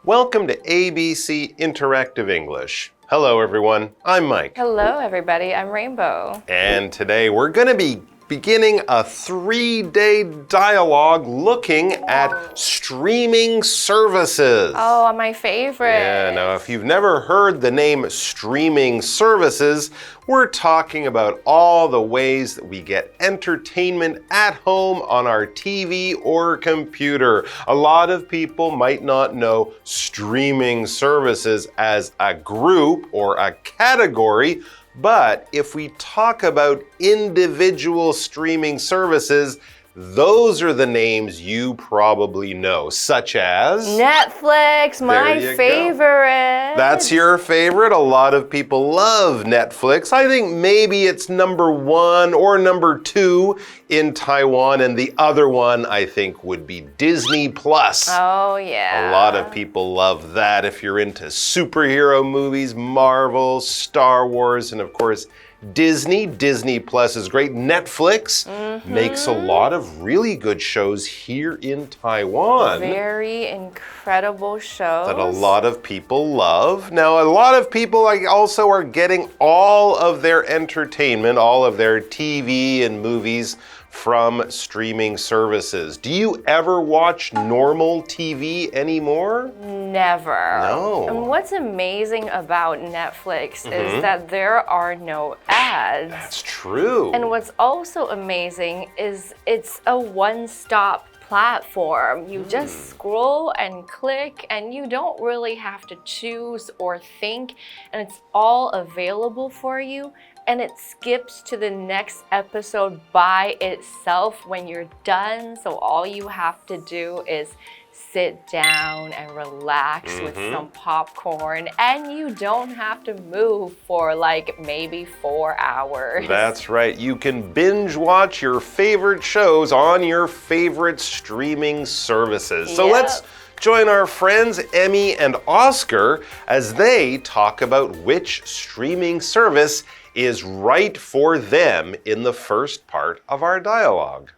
Welcome to ABC Interactive English. Hello, everyone. I'm Mike. Hello, everybody. I'm Rainbow. And today we're going to be beginning a 3-day dialogue looking at streaming services. Oh, my favorite. Yeah, now if you've never heard the name streaming services, we're talking about all the ways that we get entertainment at home on our TV or computer. A lot of people might not know streaming services as a group or a category, but if we talk about individual streaming services, those are the names you probably know, such as Netflix, my favorite. That's your favorite. A lot of people love Netflix. I think maybe it's number 1 or number 2 in Taiwan, and the other one I think would be Disney Plus. Oh, yeah. A lot of people love that if you're into superhero movies, Marvel, Star Wars, and of course, Disney Plus is great. Netflix makes a lot of really good shows here in Taiwan. Very incredible shows. That a lot of people love. Now, a lot of people also are getting all of their entertainment, all of their TV and movies from streaming services. Do you ever watch normal TV anymore? Never. No. And what's amazing about Netflix is that there are no ads. That's true. And what's also amazing is it's a one-stop platform. You just scroll and click and you don't really have to choose or think, and it's all available for you. And it skips to the next episode by itself when you're done. So all you have to do is sit down and relax with some popcorn, and you don't have to move for like maybe 4 hours. That's right. You can binge watch your favorite shows on your favorite streaming services. So let's join our friends Emmy and Oscar as they talk about which streaming service is right for them in the first part of our dialogue.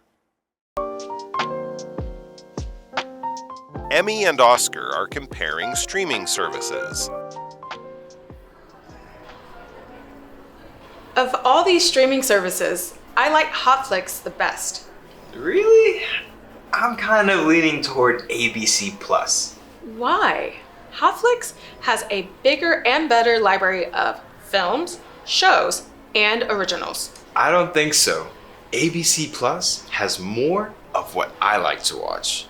Emmy and Oscar are comparing streaming services. Of all these streaming services, I like Hotflix the best. Really? I'm kind of leaning toward ABC Plus. Why? Hotflix has a bigger and better library of films, shows, and originals. I don't think so. ABC Plus has more of what I like to watch.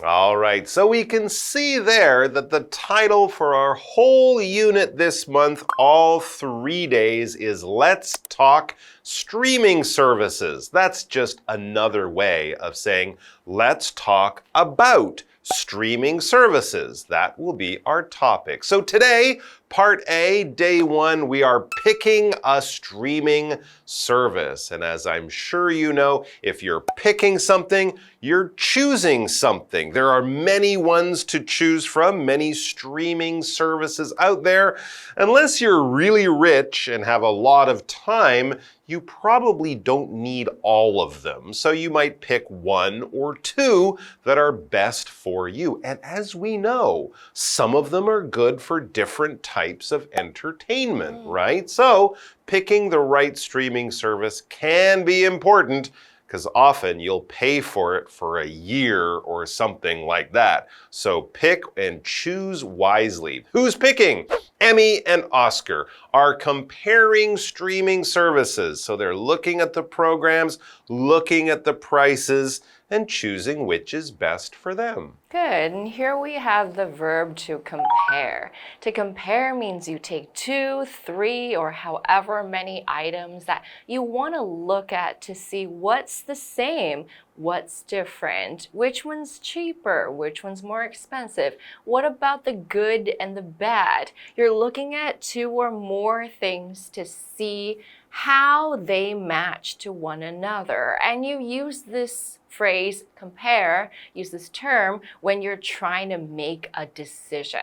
All right, so we can see there that the title for our whole unit this month, all 3 days, is Let's Talk Streaming Services. That's just another way of saying let's talk about streaming services. That will be our topic. So today, part A, day 1, we are picking a streaming service. And as I'm sure you know, if you're picking something, you're choosing something. There are many ones to choose from, many streaming services out there. Unless you're really rich and have a lot of time, you probably don't need all of them. So you might pick 1 or 2 that are best for you. And as we know, some of them are good for different types of entertainment, right? So picking the right streaming service can be important, because often you'll pay for it for a year or something like that. So pick and choose wisely. Who's picking? Emmy and Oscar are comparing streaming services. So they're looking at the programs, looking at the prices, and choosing which is best for them. Good. And here we have the verb to compare. To compare means you take 2, 3, or however many items that you want to look at to see what's the same, what's different, which one's cheaper, which one's more expensive, what about the good and the bad. You're looking at 2 or more things to see how they match to one another. And you use this phrase, compare, use this term when you're trying to make a decision.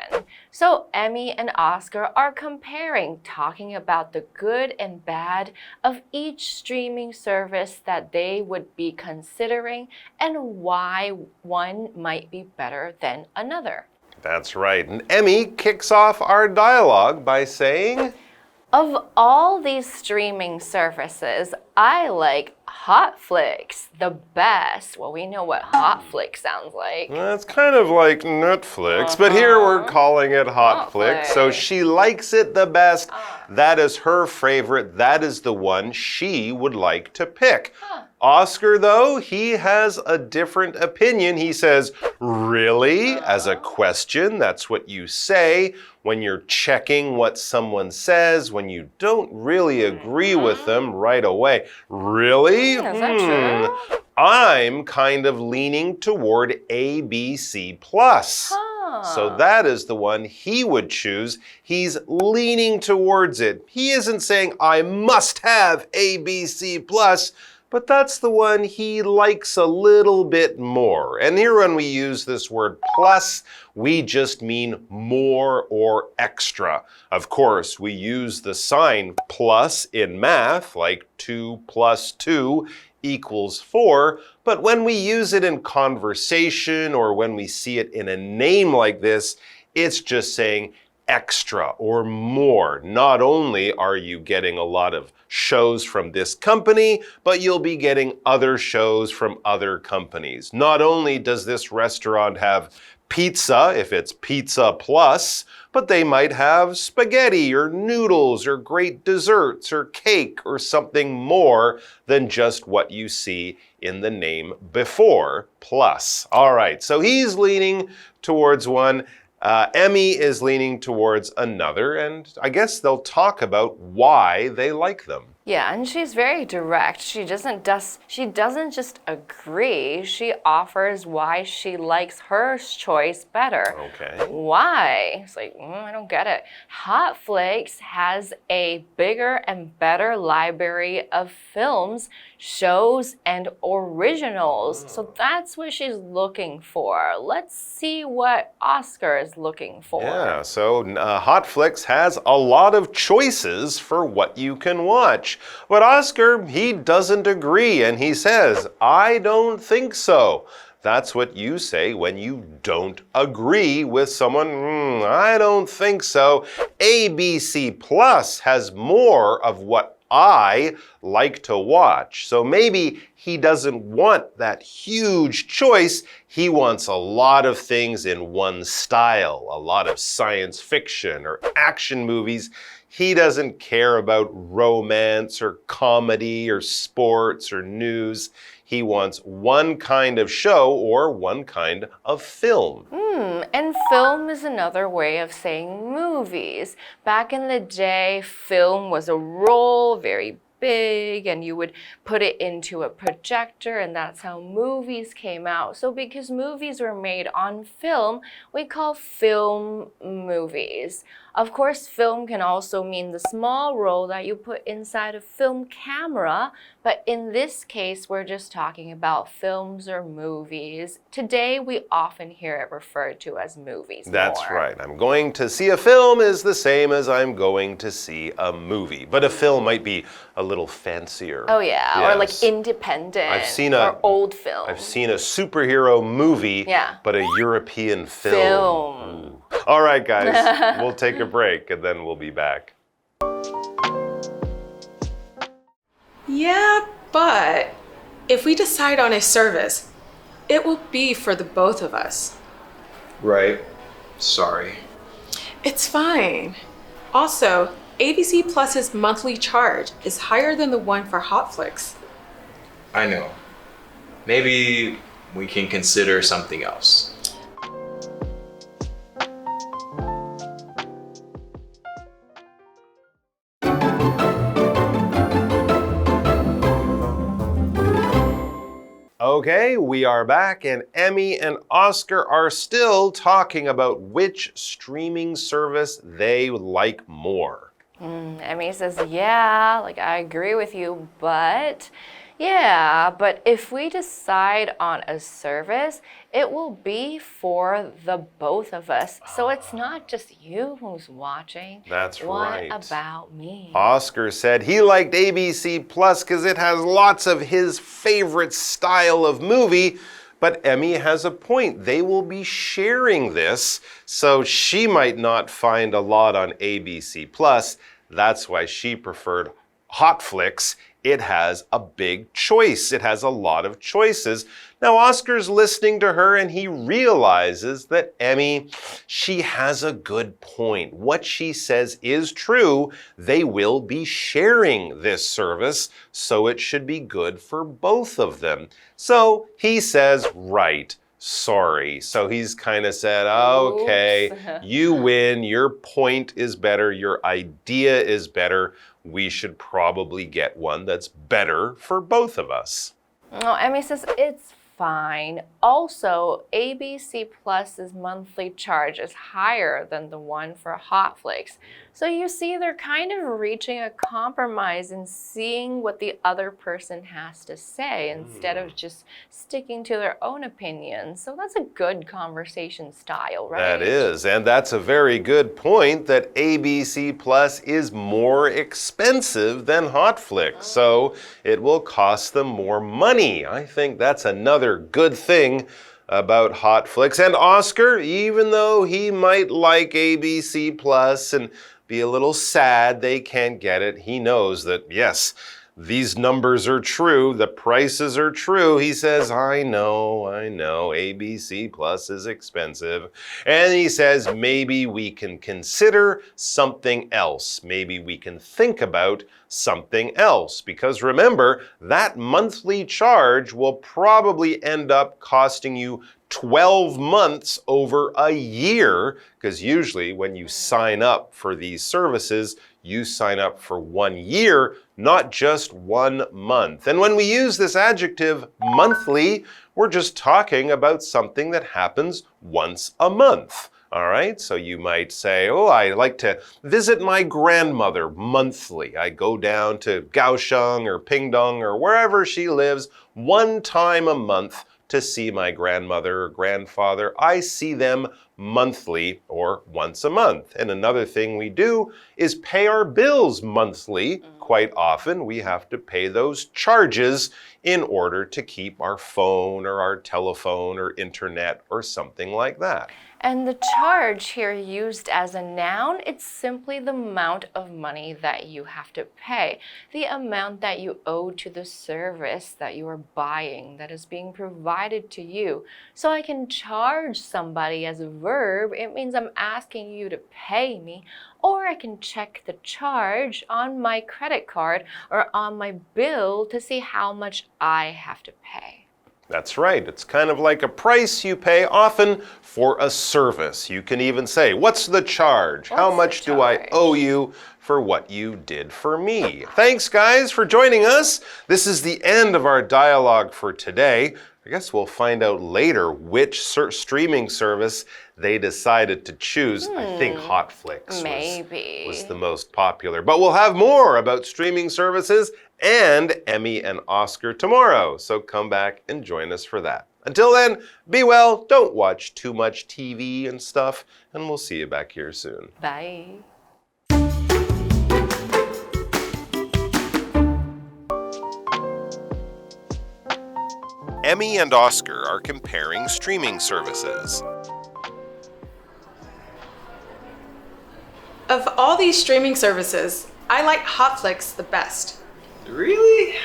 So Emmy and Oscar are comparing, talking about the good and bad of each streaming service that they would be considering and why one might be better than another. That's right. And Emmy kicks off our dialogue by saying, Of all these streaming services, I like Hotflix the best. Well, we know what Hotflix sounds like. It's kind of like Netflix, but here we're calling it Hotflix. So she likes it the best. That is her favorite. That is the one she would like to pick. Oscar, though, he has a different opinion. He says, really? As a question, that's what you say when you're checking what someone says, when you don't really agree with them right away. Really? Is that true? I'm kind of leaning toward ABC plus. So that is the one he would choose. He's leaning towards it. He isn't saying, I must have ABC plus. But that's the one he likes a little bit more. And here when we use this word plus, we just mean more or extra. Of course, we use the sign plus in math, like 2 plus 2 equals 4. But when we use it in conversation or when we see it in a name like this, it's just saying extra or more. Not only are you getting a lot of shows from this company, but you'll be getting other shows from other companies. Not only does this restaurant have pizza, if it's pizza plus, but they might have spaghetti or noodles or great desserts or cake or something more than just what you see in the name before plus. All right, so he's leaning towards one. Emmy is leaning towards another, and I guess they'll talk about why they like them. Yeah, and she's very direct. She doesn't just agree. She offers why she likes her choice better. Okay. Why? It's like, I don't get it. Hotflix has a bigger and better library of films, shows, and originals. So that's what she's looking for. Let's see what Oscar is looking for. Yeah, so Hotflix has a lot of choices for what you can watch. But Oscar, he doesn't agree, and he says, I don't think so. That's what you say when you don't agree with someone. I don't think so. ABC Plus has more of what I like to watch. So maybe he doesn't want that huge choice. He wants a lot of things in one style, a lot of science fiction or action movies. He doesn't care about romance or comedy or sports or news. He wants one kind of show or one kind of film. And film is another way of saying movies. Back in the day, film was a roll, very big, and you would put it into a projector, and that's how movies came out. So because movies were made on film, we call film movies. Of course, film can also mean the small roll that you put inside a film camera, but in this case, we're just talking about films or movies. Today, we often hear it referred to as movies. That's right. I'm going to see a film is the same as I'm going to see a movie. But a film might be a little fancier. Oh yeah, Yes. or like independent or old film. I've seen a superhero movie, but a European film. All right, guys, we'll take a break and then we'll be back. Yeah, but if we decide on a service, it will be for the both of us. Right. Sorry. It's fine. Also, ABC Plus's monthly charge is higher than the one for Hotflix. I know. Maybe we can consider something else. Okay, we are back, and Emmy and Oscar are still talking about which streaming service they like more. Emmy says, yeah, like I agree with you, but if we decide on a service, it will be for the both of us. So it's not just you who's watching. That's right. What about me? Oscar said he liked ABC Plus because it has lots of his favorite style of movie. But Emmy has a point. They will be sharing this, so she might not find a lot on ABC Plus. That's why she preferred Hotflix. It has a big choice. It has a lot of choices. Now, Oscar's listening to her and he realizes that Emmy, she has a good point. What she says is true. They will be sharing this service, so it should be good for both of them. So he says, right. Sorry. So he's kind of said, okay, you win. Your point is better. Your idea is better. We should probably get one that's better for both of us. Oh, Emmy says it's fine. Also, ABC Plus's monthly charge is higher than the one for Hotflix. So you see, they're kind of reaching a compromise and seeing what the other person has to say instead of just sticking to their own opinion. So that's a good conversation style, right? That is, and that's a very good point that ABC Plus is more expensive than Hotflix, so it will cost them more money. I think that's another good thing about Hotflix. And Oscar, even though he might like ABC Plus and be a little sad they can't get it, he knows that, yes, these numbers are true, the prices are true. He says, I know, ABC Plus is expensive. And he says, maybe we can consider something else. Maybe we can think about something else. Because remember, that monthly charge will probably end up costing you 12 months over a year, because usually when you sign up for these services, you sign up for 1 year, not just 1 month. And when we use this adjective monthly, we're just talking about something that happens once a month. All right, so you might say, oh, I like to visit my grandmother monthly. I go down to Kaohsiung or Pingdong or wherever she lives 1 time a month to see my grandmother or grandfather. I see them monthly or once a month. And another thing we do is pay our bills monthly. Quite often we have to pay those charges in order to keep our phone or our telephone or internet or something like that. And the charge here used as a noun, it's simply the amount of money that you have to pay, the amount that you owe to the service that you are buying, that is being provided to you. So I can charge somebody as a verb. It means I'm asking you to pay me. Or I can check the charge on my credit card or on my bill to see how much I have to pay. That's right. It's kind of like a price you pay often for a service. You can even say, what's the charge? How much do I owe you for what you did for me? Thanks, guys, for joining us. This is the end of our dialogue for today. I guess we'll find out later which streaming service they decided to choose. I think Hotflix was the most popular. But we'll have more about streaming services and Emmy and Oscar tomorrow. So come back and join us for that. Until then, be well, don't watch too much TV and stuff, and we'll see you back here soon. Bye. Emmy and Oscar are comparing streaming services. Of all these streaming services, I like Hotflix the best. Really?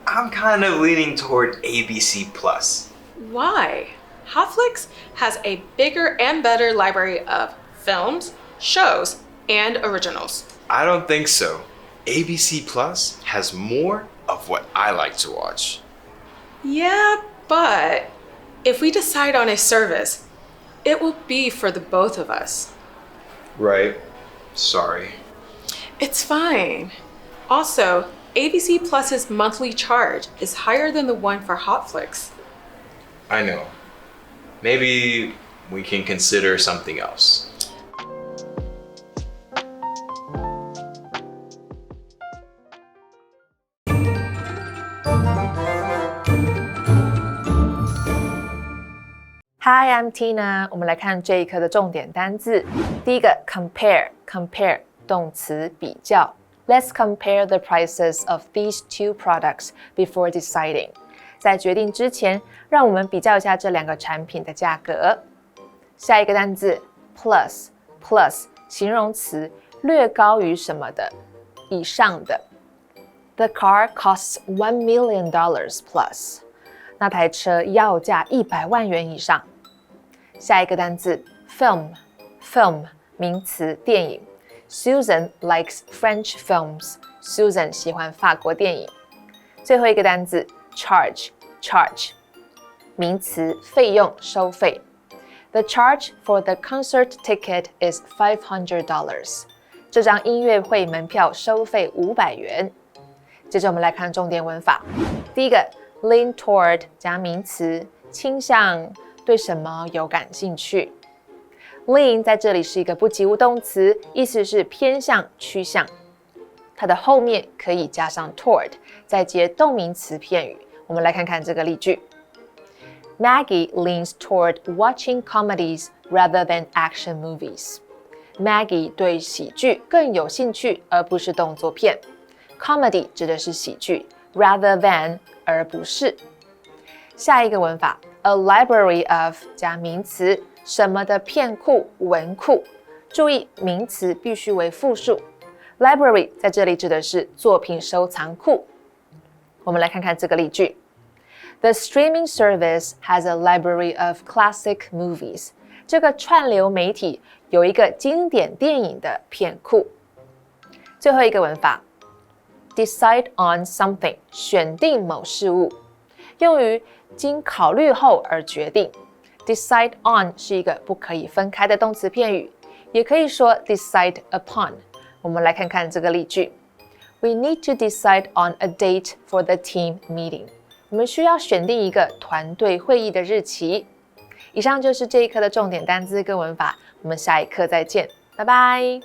I'm kind of leaning toward ABC Plus. Why? Hotflix has a bigger and better library of films, shows, and originals. I don't think so. ABC Plus has more of what I like to watch. Yeah, but if we decide on a service, it will be for the both of us. Right. Sorry. It's fine. Also, ABC Plus's monthly charge is higher than the one for Hotflix. I know. Maybe we can consider something else. Hi, I'm Tina. 我们来看这一课的重点单字。第一个 compare 动词比较。Let's compare the prices of these two products before deciding. 在决定之前，让我们比较一下这两个产品的价格。下一个单字 plus 形容词，略高于什么的，以上的。The car costs $1 million plus. 那台车要价100万元以上。下一个单字 film 名词，电影。Susan likes French films. Susan 喜欢法国电影。最后一个单字 charge 名词，费用，收费。The charge for the concert ticket is $500. 这张音乐会门票收费500元。接着我们来看重点文法。第一个 lean toward 加名词，倾向，对什么有感兴趣。Lean 在这里是一个不及物动词，意思是偏向、趋向。它的后面可以加上 toward， 再接动名词片语。我们来看看这个例句。Maggie leans toward watching comedies rather than action movies. Maggie 对喜剧更有兴趣，而不是动作片。Comedy 指的是喜剧 ，rather than 而不是。下一个文法 ，a library of 加名词。什么的片库、文库，注意名词必须为复数。Library 在这里指的是作品收藏库。我们来看看这个例句。The streaming service has a library of classic movies. 这个串流媒体有一个经典电影的片库。最后一个文法 ，decide on something 选定某事物，用于经考虑后而决定。Decide on 是一个不可以分开的动词片语，也可以说 decide upon。我们来看看这个例句。We need to decide on a date for the team meeting. 我们需要选定一个团队会议的日期。以上就是这一课的重点单字跟文法，我们下一课再见，拜拜。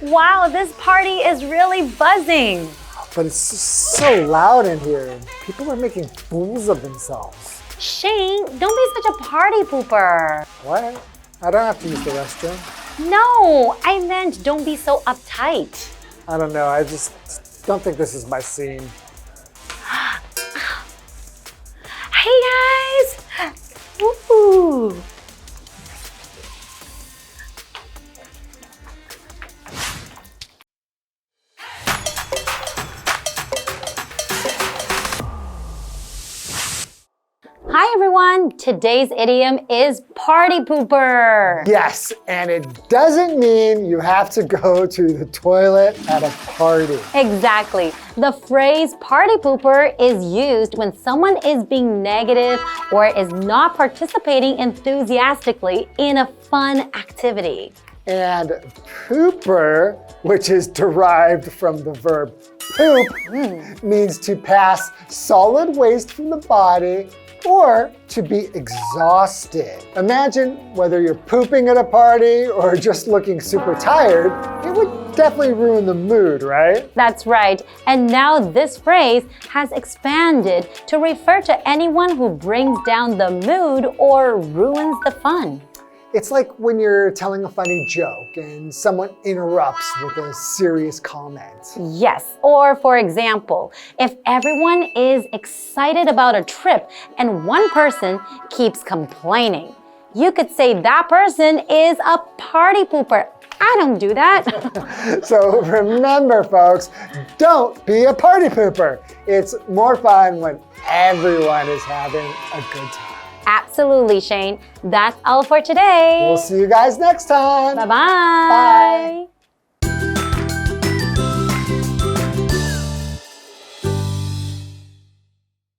Wow, this party is really buzzing. But it's so loud in here, and people are making fools of themselves. Shane, don't be such a party pooper. What? I don't have to use the restroom. No, I meant don't be so uptight. I don't know, I just don't think this is my scene. Hey guys! Woo! Hi everyone, today's idiom is party pooper. Yes, and it doesn't mean you have to go to the toilet at a party. Exactly. The phrase party pooper is used when someone is being negative or is not participating enthusiastically in a fun activity. And pooper, which is derived from the verb poop, means to pass solid waste from the body or to be exhausted. Imagine whether you're pooping at a party or just looking super tired, it would definitely ruin the mood, right? That's right. And now this phrase has expanded to refer to anyone who brings down the mood or ruins the fun. It's like when you're telling a funny joke and someone interrupts with a serious comment. Yes, or for example, if everyone is excited about a trip and one person keeps complaining, you could say that person is a party pooper. I don't do that. So remember, folks, don't be a party pooper. It's more fun when everyone is having a good time. Absolutely, Shane. That's all for today. We'll see you guys next time. Bye-bye. Bye.